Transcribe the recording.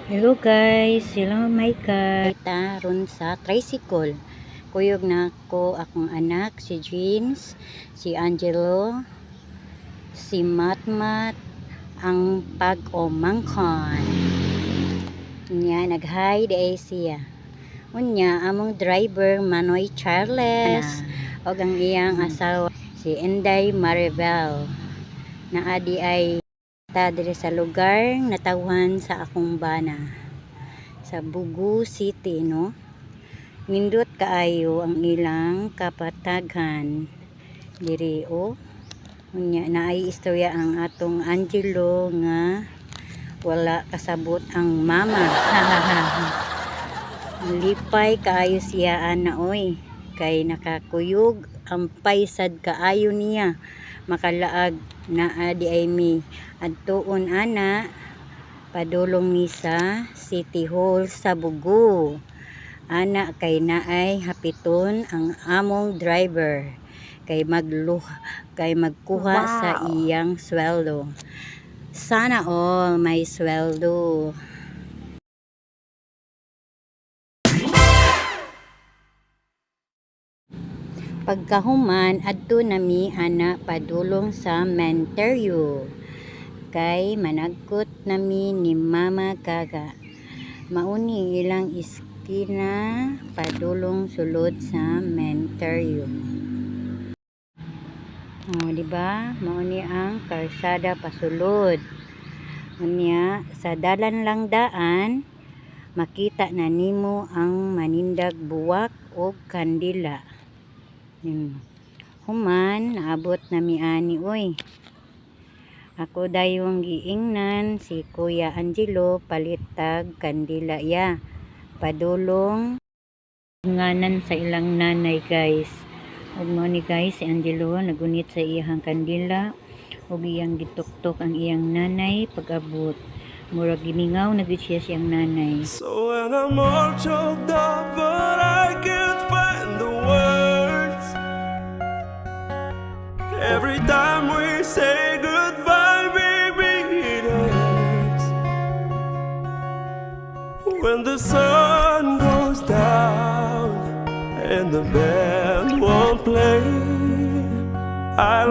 Hello guys, hello my God. Kita ron sa tricycle. Kuyog na ko akong anak, si Jeans, si Angelo, si Matmat, ang pag-omangkon. Nya nag-hi day siya. Unya among driver Manoy Charles o ang iyang asawa si Inday Maribel. Naadi ay diri sa lugar natawhan sa akong bana sa Bugu City, no? Nindot kaayo ang ilang kapataghan diri o unya naay istorya ang atong Angelo nga wala kasabot ang mama. Lipay kaayo siya ana oy kay nakakuyog ang paisad kaayo niya makalaag na adi ay mi adtuon ana padulong ni sa City Hall sa Bugu ana kay naay hapiton ang among driver kay magkuha sa iyang sweldo. Sana all may sweldo. Pagkahuman adto nami ana padulong sa Menteryo kay managkot nami ni Mama Gaga. Mauni ilang iskina padulong sulod sa Menteryo. Diba? Mauni ang karsada pasulod. Unya sa dalan lang daan makita na nimo ang manindag buwak o kandila. Human naabot nami ani oy. Ako dayong giingnan si Kuya Angelo palitag kandila ya. Padulong nganan sa ilang nanay guys. Ug mo ni guys si Angelo nagunit sa iyang kandila ug iyang gituktok ang iyang nanay pag-abot. Murag gimingaw na gid siya siyang nanay. So when I'm all choked up but I can't find the words, every time we say goodbye baby it hurts. When the sun goes down and the band won't play, I'll